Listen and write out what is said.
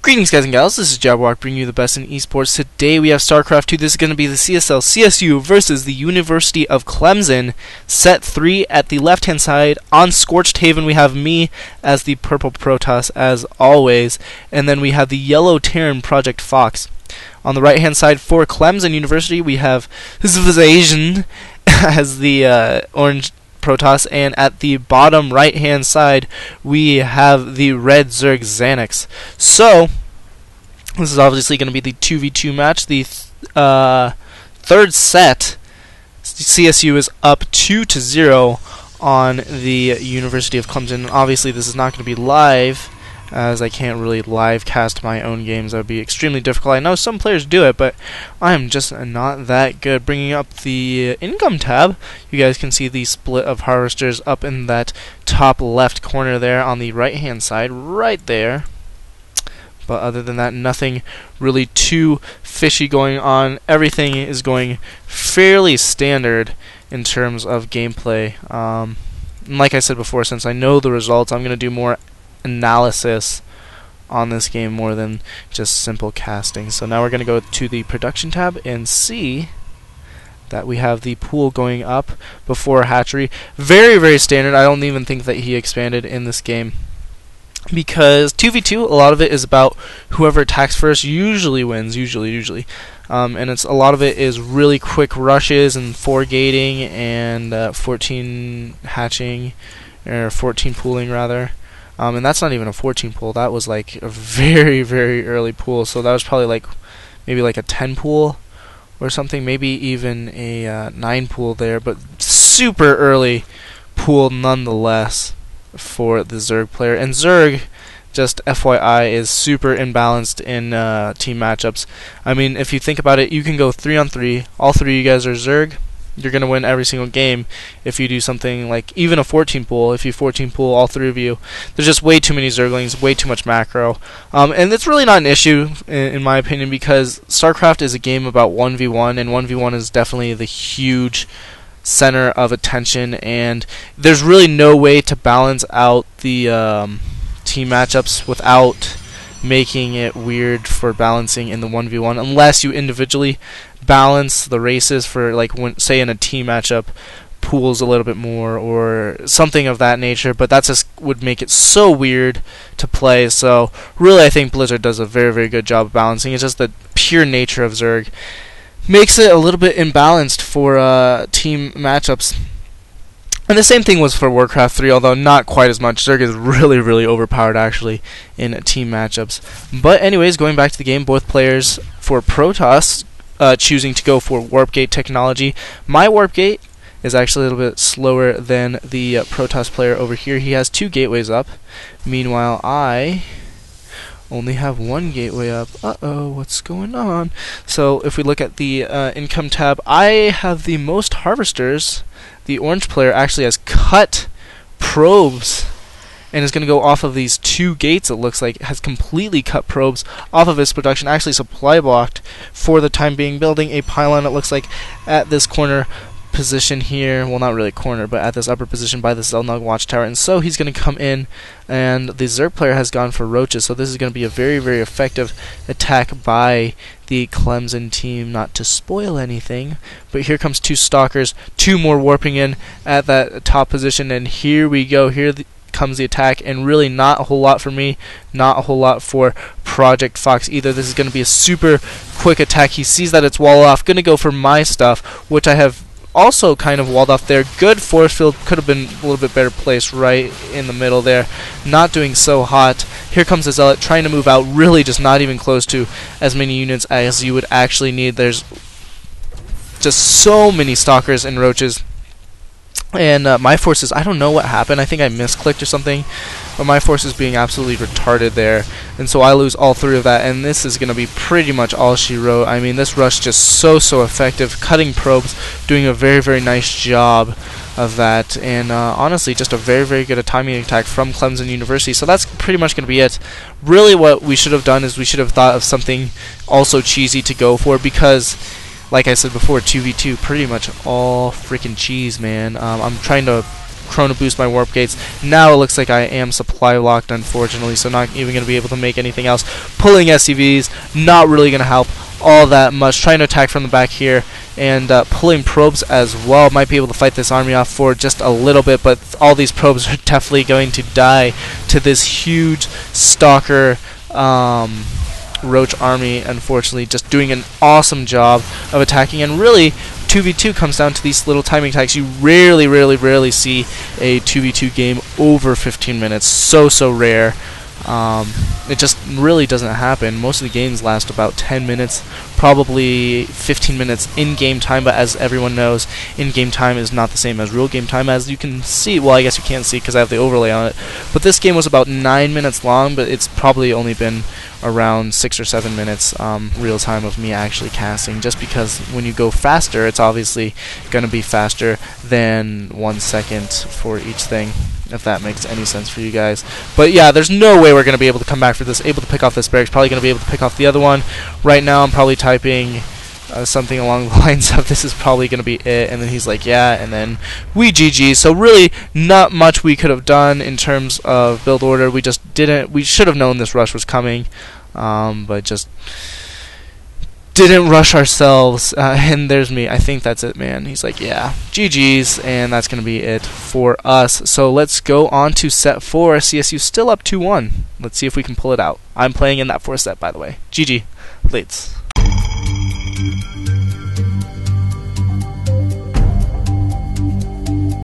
Greetings guys and gals, this is XIJABERWALKIX bringing you the best in esports. Today we have Starcraft 2. This is going to be the CSL CSU versus the University of Clemson. Set 3 at the left hand side. On Scorched Haven we have me as the purple Protoss as always. And then we have the yellow Terran projectfox. On the right hand side for Clemson University we have XIJABERWLKIX as the orange Protoss, and at the bottom right hand side we have the red Zerg ZennX. So this is obviously going to be the 2v2 match. The third set, CSU is up 2-0 on the University of Clemson. Obviously this is not going to be live, as I can't really live cast my own games. That would be extremely difficult. I know some players do it, but I am just not that good. Bringing up the income tab, you guys can see the split of harvesters up in that top left corner there on the right hand side, right there. But other than that, nothing really too fishy going on. Everything is going fairly standard in terms of gameplay. And like I said before, since I know the results, I'm going to do more analysis on this game more than just simple casting. So now we're going to go to the production tab and see that we have the pool going up before hatchery. Very, very standard. I don't even think that he expanded in this game, because 2v2, a lot of it is about whoever attacks first usually wins, usually. And it's a lot of it is really quick rushes and 4 gating and 14 hatching, or 14 pooling rather. And that's not even a 14 pool. That was like a very, very early pool. So that was probably like maybe like a 10 pool or something, maybe even a 9 pool there, but super early pool nonetheless for the Zerg player. And Zerg, just FYI, is super imbalanced in team matchups. I mean, if you think about it, you can go 3-on-3. All three of you guys are Zerg. You're going to win every single game. If you do something like even a 14 pool, if you 14 pool all three of you, there's just way too many Zerglings, way too much macro. And it's really not an issue, in my opinion, because StarCraft is a game about 1v1, and 1v1 is definitely the huge center of attention, and there's really no way to balance out the team matchups without making it weird for balancing in the 1v1, unless you individually balance the races for, like, when, say in a team matchup, pools a little bit more or something of that nature, but that just would make it so weird to play. So really I think Blizzard does a very, very good job of balancing. It's just the pure nature of Zerg makes it a little bit imbalanced for team matchups. And the same thing was for Warcraft 3, although not quite as much. Zerg is really, really overpowered actually in team matchups. But anyways, going back to the game, both players for Protoss choosing to go for Warp Gate technology. My Warp Gate is actually a little bit slower than the Protoss player over here. He has 2 gateways up. Meanwhile, I only have 1 gateway up. Uh-oh, what's going on? So if we look at the income tab, I have the most harvesters. The orange player actually has cut probes and is going to go off of these 2 gates. It looks like has completely cut probes off of his production, actually supply blocked for the time being, building a pylon, it looks like, at this corner position here. Well, not really corner, but at this upper position by the ZennX watchtower. And so he's going to come in, and the Zerg player has gone for roaches, so this is going to be a very, very effective attack by the Clemson team. Not to spoil anything, but here comes 2 stalkers, 2 more warping in at that top position, and here we go. Here comes the attack, and really not a whole lot for me, not a whole lot for projectfox either. This is going to be a super quick attack. He sees that it's wall off, going to go for my stuff, which I have also kind of walled off there. Good force field, could have been a little bit better placed right in the middle there. Not doing so hot. Here comes the Zealot trying to move out, really just not even close to as many units as you would actually need. There's just so many stalkers and roaches. And my forces, I don't know what happened. I think I misclicked or something, but my force is being absolutely retarded there, and so I lose all 3 of that, and this is going to be pretty much all she wrote. I mean, this rush just so effective, cutting probes, doing a very, very nice job of that, and honestly just a very, very good timing attack from Clemson University. So that's pretty much going to be it. Really what we should have done is we should have thought of something also cheesy to go for, because like I said before, 2v2, pretty much all freaking cheese, man. I'm trying to Chrono Boost my Warp Gates. Now it looks like I am supply locked, unfortunately, so not even going to be able to make anything else. Pulling SCVs, not really going to help all that much. Trying to attack from the back here, and pulling probes as well. Might be able to fight this army off for just a little bit, but all these probes are definitely going to die to this huge Stalker Roach army, unfortunately. Just doing an awesome job of attacking, and really 2v2 comes down to these little timing attacks. You rarely see a 2v2 game over 15 minutes. So rare. It just really doesn't happen. Most of the games last about 10 minutes, probably 15 minutes in-game time, but as everyone knows, in-game time is not the same as real game time, as you can see. Well, I guess you can't see because I have the overlay on it, but this game was about 9 minutes long, but it's probably only been around 6 or 7 minutes real time of me actually casting, just because when you go faster, it's obviously going to be faster than 1 second for each thing, if that makes any sense for you guys. But yeah, there's no way we're going to be able to come back for this. Able to pick off this barracks, probably going to be able to pick off the other one. Right now I'm probably typing something along the lines of this is probably going to be it, and then he's like yeah, and then we GG. So really not much we could have done in terms of build order. We just didn't. We should have known this rush was coming, but just didn't rush ourselves. And there's me. I think that's it, man. He's like yeah, GG's, and that's gonna be it for us. So let's go on to set 4. CSU still up 2-1. Let's see if we can pull it out. I'm playing in that 4th set, by the way. GG. Lates.